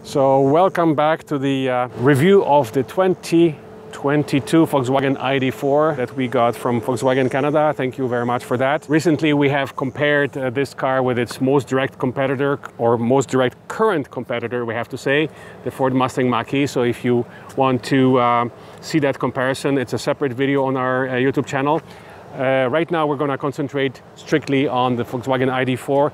So welcome back to the review of the 2022 Volkswagen ID.4 that we got from Volkswagen Canada. Thank you very much for that. Recently we have compared this car with its most direct competitor, or most direct current competitor, we have to say, the Ford Mustang Mach-E. So if you want to see that comparison, it's a separate video on our YouTube channel. Right now we're going to concentrate strictly on the Volkswagen ID.4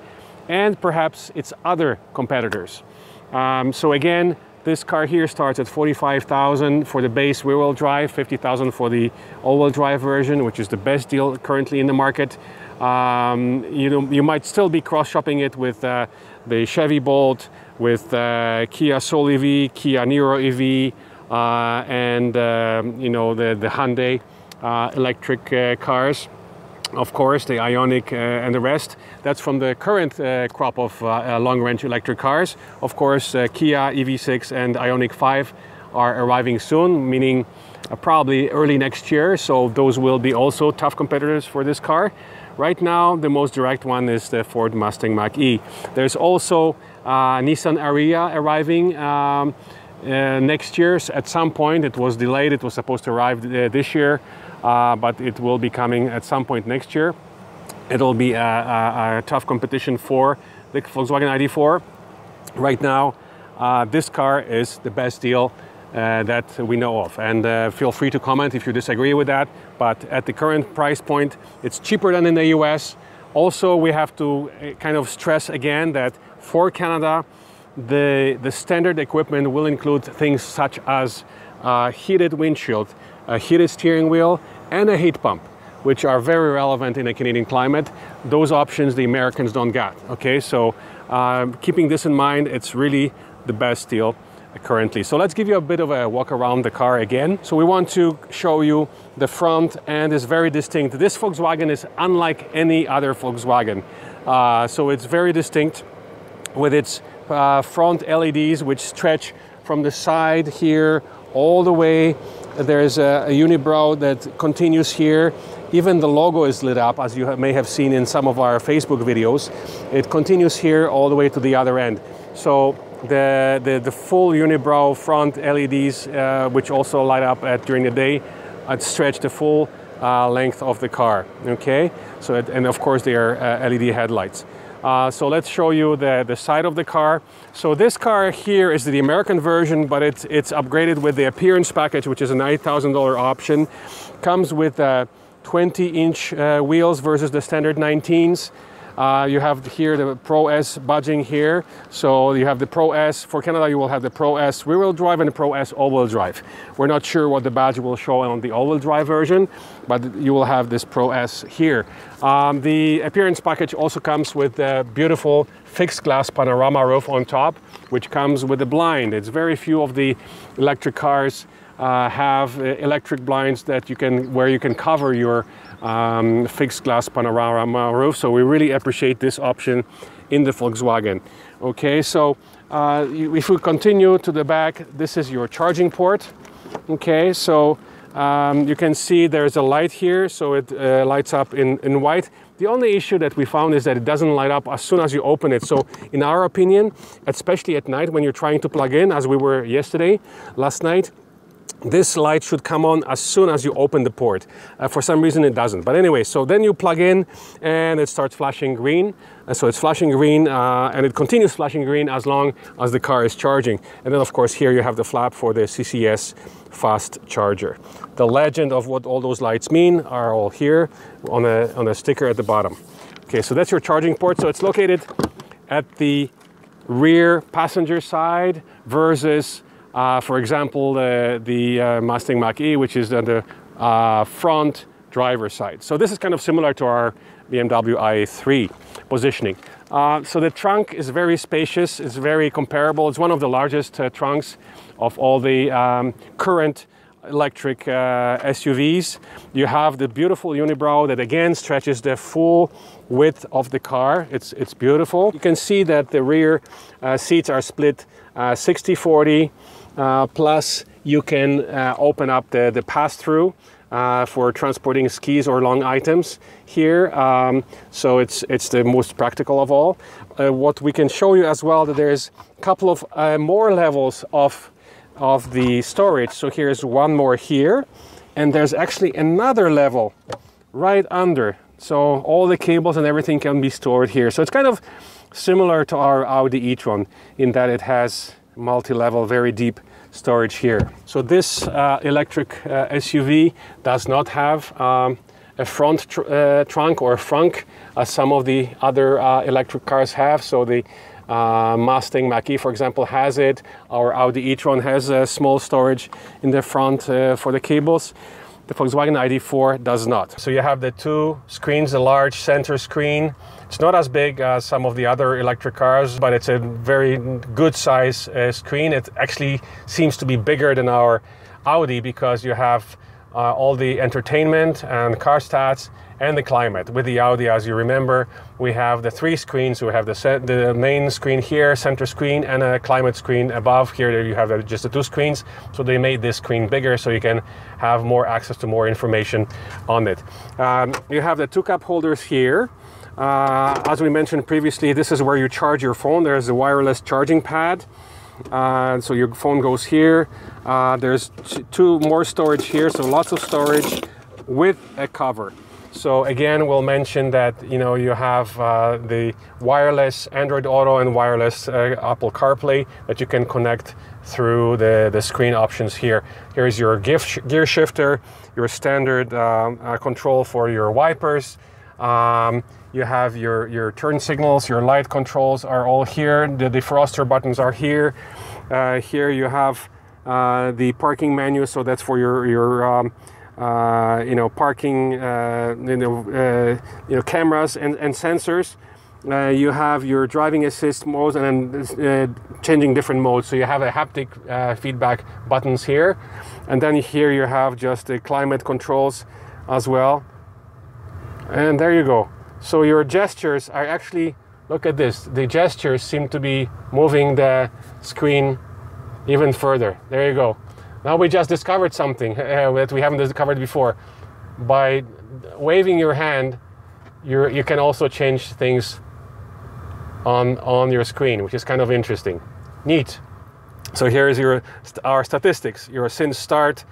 and perhaps its other competitors. So again, this car here starts at $45,000 for the base rear-wheel drive, $50,000 for the all-wheel drive version, which is the best deal currently in the market. You might still be cross-shopping it with the Chevy Bolt, with Kia Soul EV, Kia Niro EV, and the Hyundai electric cars. Of course, the Ioniq and the rest. That's from the current crop of long-range electric cars. Of course, Kia EV6 and Ioniq 5 are arriving soon, meaning probably early next year. So those will be also tough competitors for this car. Right now, the most direct one is the Ford Mustang Mach-E. There's also Nissan Ariya arriving next year at some point. It was delayed. It was supposed to arrive this year. But it will be coming at some point next year. It'll be a tough competition for the Volkswagen ID.4. Right now, this car is the best deal that we know of. And feel free to comment if you disagree with that. But at the current price point, it's cheaper than in the US. Also, we have to kind of stress again that for Canada, the standard equipment will include things such as heated windshield, a heated steering wheel, and a heat pump, which are very relevant in a Canadian climate. Those options the Americans don't got. Okay, so keeping this in mind, it's really the best deal currently. So let's give you a bit of a walk around the car again. So we want to show you the front end is very distinct. This Volkswagen is unlike any other Volkswagen. So it's very distinct with its front LEDs, which stretch from the side here all the way. There's a unibrow that continues here. Even the logo is lit up, as you may have seen in some of our Facebook videos. It continues here all the way to the other end. So the full unibrow front LEDs, which also light up during the day, stretch the full length of the car. Okay, so and of course they are LED headlights. So let's show you the side of the car. So this car here is the American version, but it's upgraded with the appearance package, which is an $8,000 option. Comes with 20-inch wheels versus the standard 19s. You have here the Pro S badging here. So you have the Pro S. For Canada, you will have the Pro S rear-wheel drive and the Pro S all-wheel drive. We're not sure what the badge will show on the all-wheel drive version, but you will have this Pro S here. The appearance package also comes with the beautiful fixed glass panorama roof on top, which comes with a blind. It's very few of the electric cars have electric blinds that where you can cover your fixed glass panorama roof. So we really appreciate this option in the Volkswagen. Okay, so if we continue to the back, this is your charging port. Okay, so you can see there's a light here, so it lights up in white. The only issue that we found is that it doesn't light up as soon as you open it. So in our opinion, especially at night when you're trying to plug in, as we were last night, this light should come on as soon as you open the port. For some reason it doesn't. But anyway, so then you plug in and it starts flashing green. So it's flashing green and it continues flashing green as long as the car is charging. And then of course here you have the flap for the CCS fast charger. The legend of what all those lights mean are all here on a sticker at the bottom. Okay, so that's your charging port. So it's located at the rear passenger side versus for example, the Mustang Mach-E, which is on the front driver's side. So this is kind of similar to our BMW i3 positioning. So the trunk is very spacious, it's very comparable. It's one of the largest trunks of all the current electric SUVs. You have the beautiful unibrow that again stretches the full width of the car. It's beautiful. You can see that the rear seats are split 60-40. Plus you can open up the pass-through for transporting skis or long items here. So it's the most practical of all. What we can show you as well, that there's a couple of more levels of the storage. So here's one more here, and there's actually another level right under. So all the cables and everything can be stored here. So it's kind of similar to our Audi e-tron in that it has multi-level, very deep storage here. So this electric SUV does not have a front trunk or a frunk as some of the other electric cars have. So the Mustang Mach-E, for example, has it. Our Audi e-tron has a small storage in the front for the cables. The Volkswagen ID.4 does not. So you have the two screens, the large center screen. It's not as big as some of the other electric cars, but it's a very good size screen. It actually seems to be bigger than our Audi because you have all the entertainment and car stats and the climate. With the Audi, as you remember, we have the three screens. So we have the main screen here, center screen, and a climate screen above. Here you have just the two screens. So they made this screen bigger so you can have more access to more information on it. You have the two cup holders here. As we mentioned previously, this is where you charge your phone. There's a wireless charging pad. So your phone goes here. There's two more storage here, so lots of storage with a cover. So again, we'll mention that you have the wireless Android Auto and wireless Apple CarPlay that you can connect through the screen options here. Here's your gear shifter, your standard control for your wipers. You have your turn signals, your light controls are all here. The defroster buttons are here. Here you have the parking menu, so that's for your parking, cameras and sensors. You have your driving assist modes and then changing different modes. So you have a haptic feedback buttons here. And then here you have just the climate controls as well. And there you go. So your gestures are actually, look at this, the gestures seem to be moving the screen even further. There you go. Now we just discovered something that we haven't discovered before. By waving your hand, you can also change things on your screen, which is kind of interesting. Neat. So here's our statistics. Since start,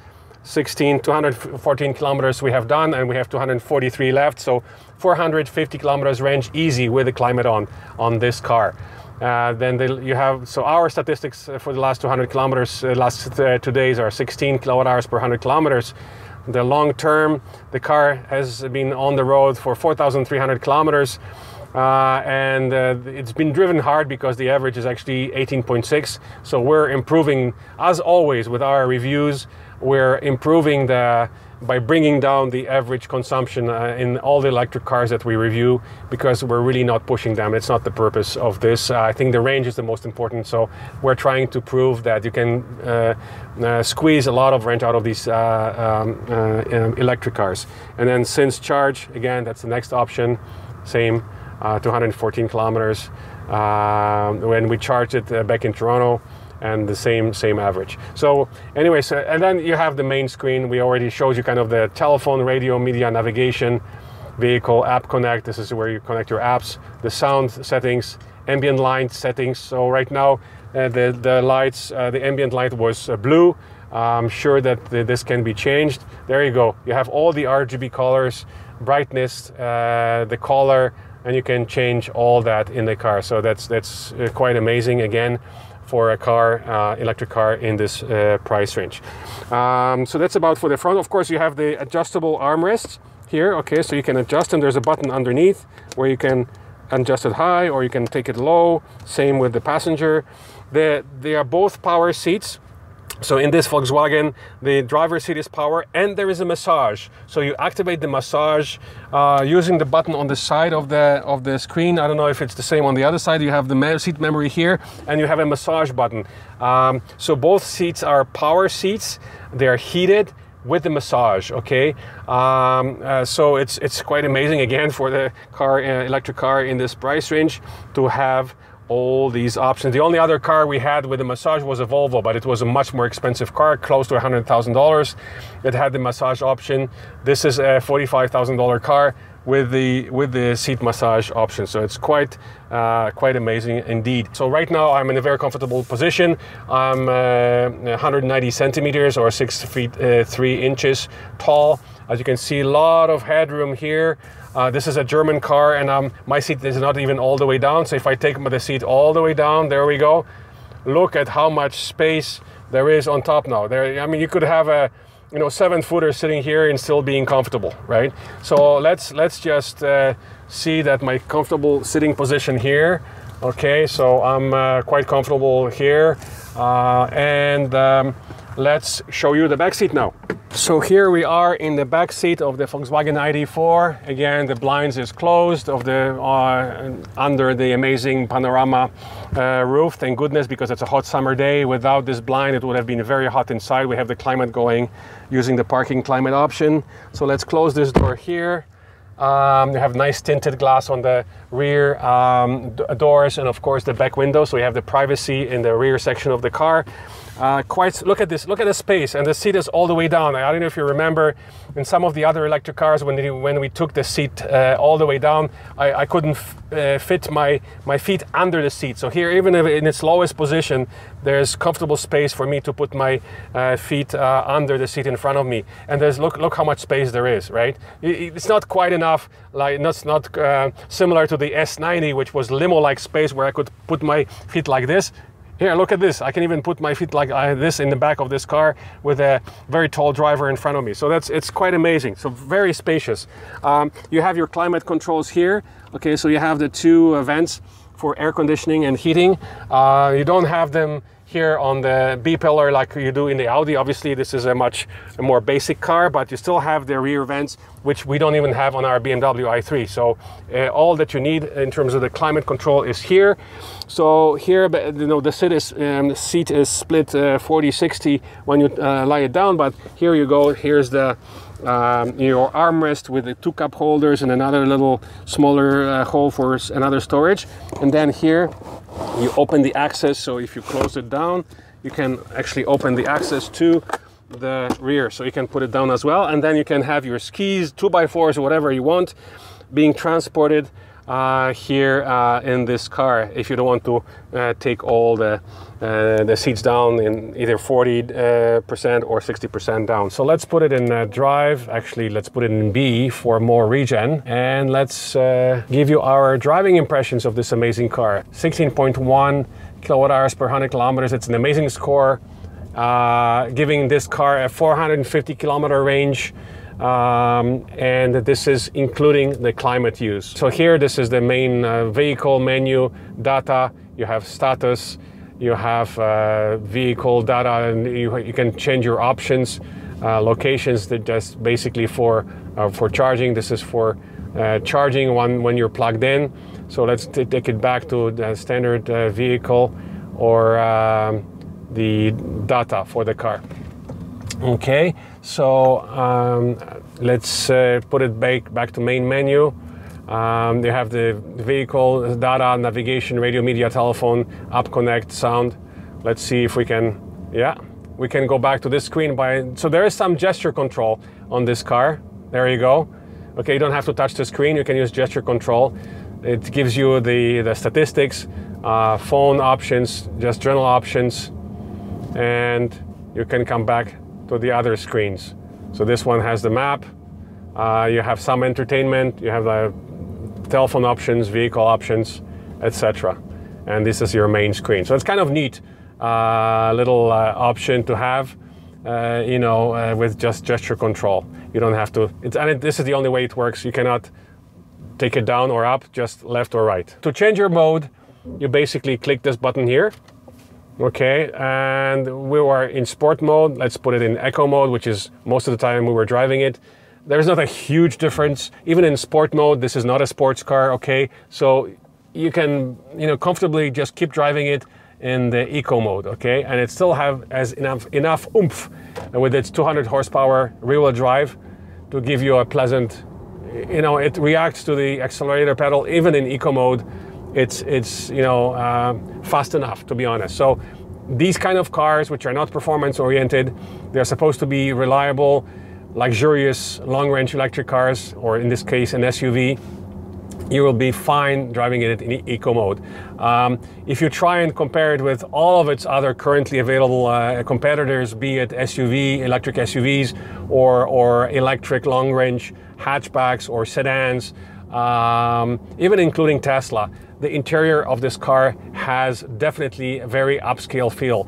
214 kilometers we have done, and we have 243 left. So 450 kilometers range easy with the climate on this car. Then you have, so our statistics for the last 200 kilometers, last 2 days are 16 kilowatt hours per 100 kilometers. The long term, the car has been on the road for 4,300 kilometers. And it's been driven hard because the average is actually 18.6. So we're improving, as always with our reviews, we're improving by bringing down the average consumption in all the electric cars that we review, because we're really not pushing them. It's not the purpose of this. I think the range is the most important. So we're trying to prove that you can squeeze a lot of range out of these electric cars. And then since charge, again, that's the next option. Same, 214 kilometers when we charged it back in Toronto, and the same average. So anyway, and then you have the main screen. We already showed you kind of the telephone, radio, media, navigation, vehicle, app connect. This is where you connect your apps, the sound settings, ambient light settings. So right now the lights, the ambient light was blue. I'm sure that this can be changed. There you go. You have all the RGB colors, brightness, the color, and you can change all that in the car. So that's quite amazing, again, for a car, electric car in this price range. So that's about for the front. Of course, you have the adjustable armrests here. Okay, so you can adjust them. There's a button underneath where you can adjust it high or you can take it low. Same with the passenger. They are both power seats. So in this Volkswagen, the driver's seat is power, and there is a massage. So you activate the massage using the button on the side of the screen. I don't know if it's the same on the other side. You have the seat memory here, and you have a massage button. So both seats are power seats. They are heated with the massage. Okay, so it's quite amazing, again, for the car, electric car in this price range, to have all these options. The only other car we had with a massage was a Volvo, but it was a much more expensive car, close to $100,000. It had the massage option. This is a $45,000 car with the seat massage option. So it's quite amazing indeed. So right now I'm in a very comfortable position. I'm 190 centimeters or 6 feet 3 inches tall. As you can see, a lot of headroom here. This is a German car, and my seat is not even all the way down. So if I take the seat all the way down, there we go. Look at how much space there is on top now. I mean, you could have a 7-footer sitting here and still being comfortable, right? So let's just see that my comfortable sitting position here. Okay, so I'm quite comfortable here, and let's show you the back seat now. So here we are in the back seat of the Volkswagen ID.4. Again, the blinds is closed of the under the amazing panorama roof. Thank goodness, because it's a hot summer day. Without this blind, it would have been very hot inside. We have the climate going using the parking climate option. So let's close this door here. You have nice tinted glass on the rear doors, and of course the back window. So you have the privacy in the rear section of the car. Look at this, look at the space, and the seat is all the way down. I don't know if you remember in some of the other electric cars when we took the seat all the way down, I couldn't fit my feet under the seat. So here, even if in its lowest position, there's comfortable space for me to put my feet under the seat in front of me. And there's look how much space there is, right? It's not quite enough, like not similar to the S90, which was limo-like space where I could put my feet like this. Here, look at this. I can even put my feet like this in the back of this car with a very tall driver in front of me. So it's quite amazing. So very spacious. You have your climate controls here. Okay, so you have the 2 vents for air conditioning and heating. You don't have them here on the B-pillar like you do in the Audi. Obviously, this is a much more basic car, but you still have the rear vents, which we don't even have on our BMW i3. So all that you need in terms of the climate control is here. So here, the seat is split 40-60 when you lie it down, but here you go. Here's the your armrest with the 2 cup holders and another little smaller hole for another storage. And then here you open the access. So if you close it down, you can actually open the access to the rear, so you can put it down as well, and then you can have your skis, 2x4s, or whatever you want being transported here in this car, if you don't want to take all the seats down in either 40% or 60% down. So let's put it in drive. Actually, let's put it in B for more regen, and let's give you our driving impressions of this amazing car. 16.1 kilowatt hours per 100 kilometers. It's an amazing score, giving this car a 450 kilometer range. And this is including the climate use. So here, this is the main vehicle menu data. You have status, you have vehicle data, and you can change your options, locations that just basically for charging. This is for charging when you're plugged in. So let's take it back to the standard vehicle or the data for the car. Okay, so let's put it back to main menu. You have the vehicle data, navigation, radio, media, telephone, app connect, sound. Let's see if we can, we can go back to this screen so there is some gesture control on this car. There you go. Okay, you don't have to touch the screen, you can use gesture control. It gives you the statistics, phone options, just general options, and you can come back to the other screens. So this one has the map, you have some entertainment, you have the telephone options, vehicle options, etc. And this is your main screen. So it's kind of neat little option to have, with just gesture control. You don't have to, this is the only way it works. You cannot take it down or up, just left or right. To change your mode, you basically click this button here. Okay, and we are in sport mode. Let's put it in eco mode, which is most of the time we were driving it. There's not a huge difference. Even in sport mode, this is not a sports car, okay? So you can, comfortably just keep driving it in the eco mode, okay? And it still has enough oomph with its 200 horsepower rear-wheel drive to give you a pleasant, it reacts to the accelerator pedal even in eco mode it's you know, fast enough, to be honest. So these kind of cars, which are not performance oriented, they're supposed to be reliable, luxurious, long-range electric cars, or in this case an SUV. You will be fine driving it in eco mode. If you try and compare it with all of its other currently available competitors, be it SUV, electric SUVs, or electric long-range hatchbacks or sedans, even including Tesla, the interior of this car has definitely a very upscale feel,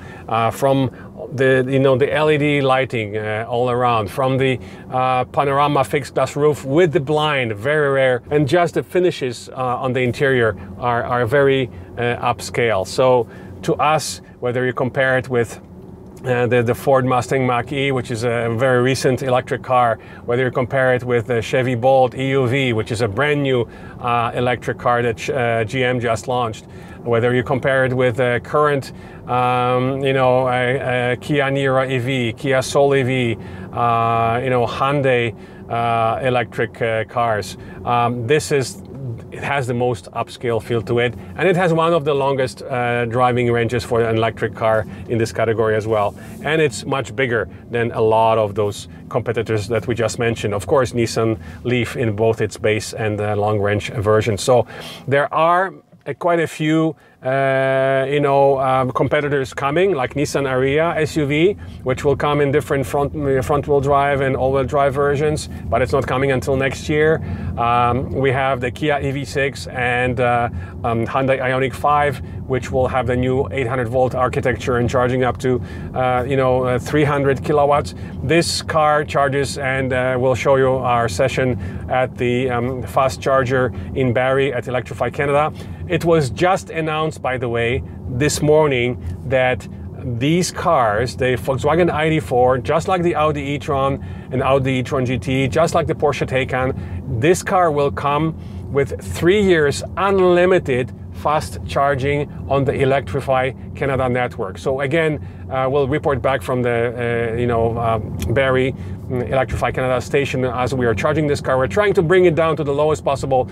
from the LED lighting all around, from the panorama fixed glass roof with the blind, very rare, and just the finishes on the interior are very upscale. So to us, whether you compare it with the Ford Mustang Mach-E, which is a very recent electric car, whether you compare it with the Chevy Bolt EUV, which is a brand new electric car that GM just launched, whether you compare it with the current Kia Niro EV, Kia Soul EV, Hyundai electric cars, it has the most upscale feel to it, and it has one of the longest driving ranges for an electric car in this category as well. And it's much bigger than a lot of those competitors that we just mentioned. Of course, Nissan Leaf in both its base and long-range versions. So there are quite a few competitors coming, like Nissan Ariya SUV, which will come in different front-wheel drive and all-wheel drive versions, but it's not coming until next year. We have the Kia EV6 and Hyundai Ioniq 5, which will have the new 800-volt architecture and charging up to 300 kilowatts. This car charges, and we'll show you our session at the fast charger in Barrie at Electrify Canada. It was just announced, by the way, this morning that these cars, the Volkswagen ID.4, just like the Audi e-tron and Audi e-tron GT, just like the Porsche Taycan, this car will come with 3 years unlimited fast charging on the Electrify Canada network. So again, we'll report back from the Barrie Electrify Canada station as we are charging this car. We're trying to bring it down to the lowest possible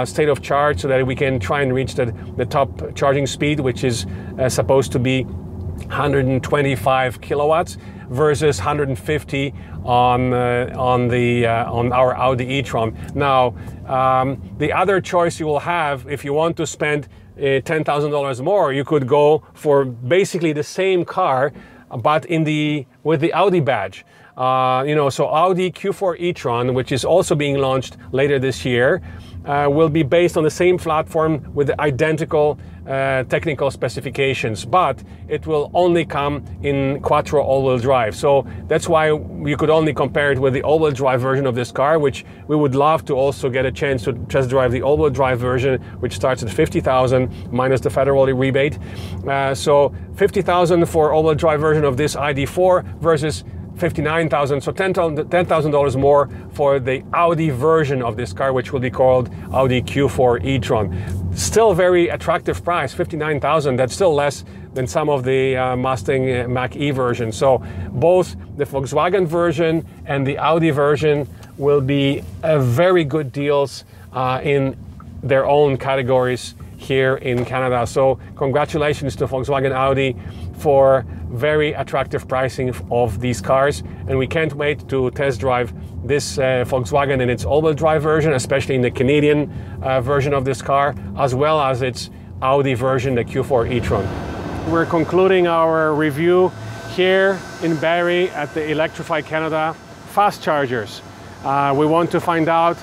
state of charge so that we can try and reach the top charging speed, which is supposed to be 125 kilowatts versus 150 on our Audi e-tron. Now, the other choice you will have, if you want to spend $10,000 more, you could go for basically the same car, but with the Audi badge. So Audi Q4 e-tron, which is also being launched later this year, will be based on the same platform with the identical technical specifications, but it will only come in Quattro all-wheel drive. So that's why you could only compare it with the all-wheel drive version of this car, which we would love to also get a chance to test drive the all-wheel drive version, which starts at $50,000 minus the federal rebate. So $50,000 for all-wheel drive version of this ID.4 versus $59,000, so $10,000 more for the Audi version of this car, which will be called Audi Q4 e-tron. Still very attractive price, $59,000. That's still less than some of the Mustang Mach-E versions. So both the Volkswagen version and the Audi version will be very good deals in their own categories here in Canada. So congratulations to Volkswagen Audi for very attractive pricing of these cars, and we can't wait to test drive this Volkswagen in its all-wheel drive version, especially in the Canadian version of this car, as well as its Audi version, the Q4 e-tron. We're concluding our review here in Barrie at the Electrify Canada fast chargers. We want to find out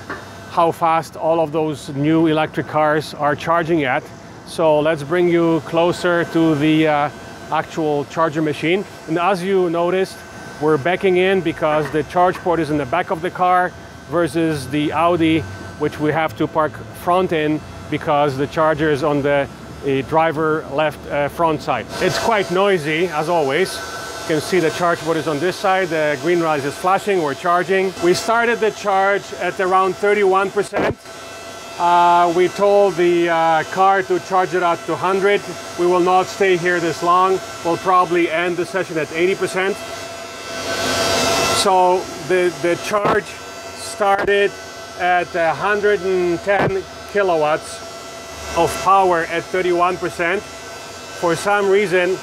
how fast all of those new electric cars are charging at. So let's bring you closer to the actual charger machine. And as you noticed, we're backing in because the charge port is in the back of the car versus the Audi, which we have to park front in because the charger is on the driver left front side. It's quite noisy, as always. You can see the charge port is on this side, the green light is flashing, we're charging. We started the charge at around 31%. We told the car to charge it out to 100. We will not stay here this long. We'll probably end the session at 80%. So the charge started at 110 kilowatts of power at 31%. For some reason,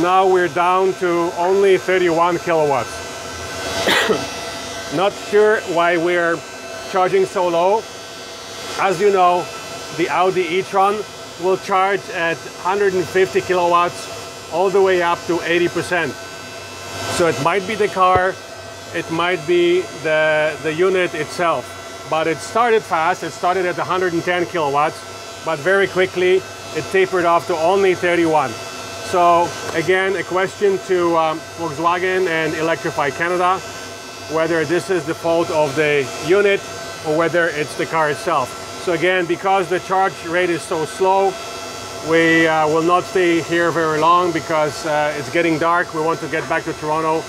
now we're down to only 31 kilowatts. Not sure why we're charging so low. As you know, the Audi e-tron will charge at 150 kilowatts all the way up to 80%. So it might be the car, it might be the unit itself. But it started fast, it started at 110 kilowatts, but very quickly it tapered off to only 31. So again, a question to Volkswagen and Electrify Canada, whether this is the fault of the unit or whether it's the car itself. So again, because the charge rate is so slow, we will not stay here very long because it's getting dark. We want to get back to Toronto,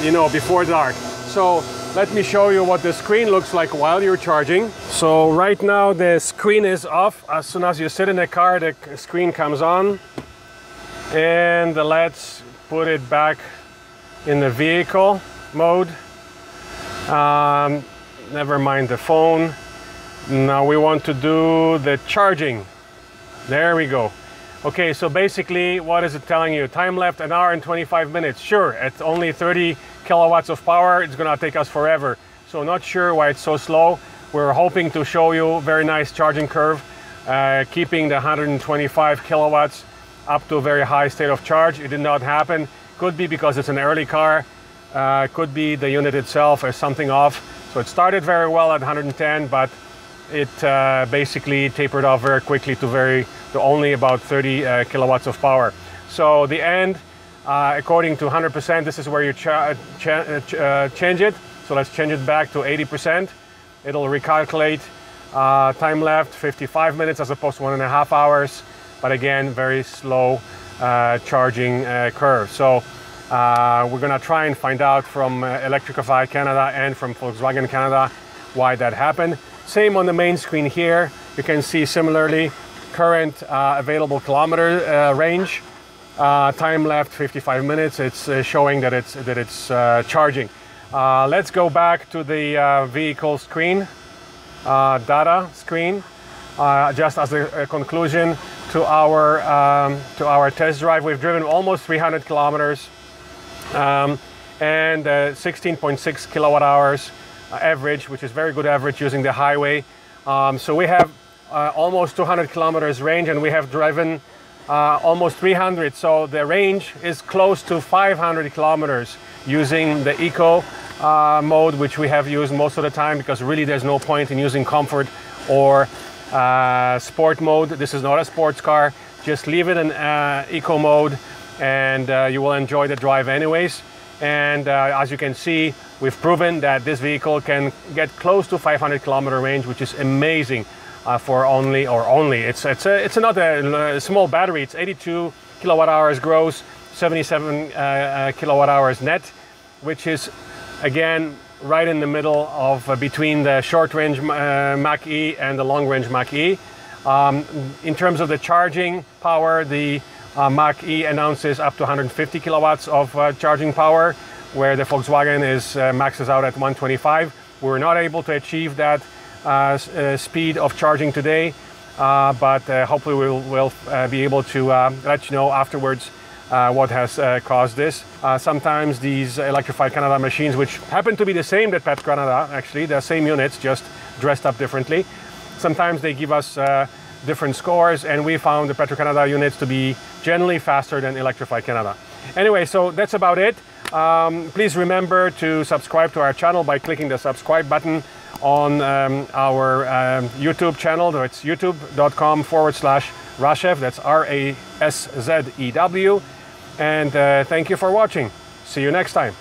you know, before dark. So let me show you what the screen looks like while you're charging. So right now the screen is off. As soon as you sit in the car, the screen comes on. And let's put it back in the vehicle mode. Never mind the phone. Now we want to do the charging. There we go. Okay, so basically what is it telling you? Time left 1 hour and 25 minutes. Sure, at only 30 kilowatts of power, it's gonna take us forever. So not sure why it's so slow. We're hoping to show you a very nice charging curve, keeping the 125 kilowatts up to a very high state of charge. It did not happen. Could be because it's an early car. Could be the unit itself or something off. So it started very well at 110, but it basically tapered off very quickly to only about 30 kilowatts of power. So the end, according to 100%, this is where you change it. So let's change it back to 80%. It'll recalculate time left 55 minutes as opposed to 1.5 hours. But again, very slow charging curve. So we're gonna try and find out from Electrify Canada and from Volkswagen Canada why that happened. Same on the main screen here. You can see similarly current available kilometer range. Time left 55 minutes. It's showing that it's charging. Let's go back to the vehicle screen, data screen, just as a conclusion to our test drive. We've driven almost 300 kilometers and 16.6 kilowatt hours average, which is very good average using the highway. So we have almost 200 kilometers range, and we have driven almost 300. So the range is close to 500 kilometers using the eco mode, which we have used most of the time, because really there's no point in using comfort or sport mode. This is not a sports car. Just leave it in eco mode and you will enjoy the drive anyways. And as you can see, we've proven that this vehicle can get close to 500 kilometer range, which is amazing for it's not a small battery. It's 82 kilowatt hours gross, 77 kilowatt hours net, which is again right in the middle of between the short range Mach-E and the long range Mach-E. In terms of the charging power, the Mach-E announces up to 150 kilowatts of charging power, where the Volkswagen maxes out at 125. We're not able to achieve that speed of charging today, but hopefully we'll be able to let you know afterwards what has caused this. Sometimes these Electrify Canada machines, which happen to be the same that Petro Canada, actually, they're same units, just dressed up differently. Sometimes they give us different scores, and we found the Petro Canada units to be generally faster than Electrify Canada. Anyway, so that's about it. Please remember to subscribe to our channel by clicking the subscribe button on our YouTube channel. It's youtube.com/Rashev. That's RASZEW. And thank you for watching. See you next time.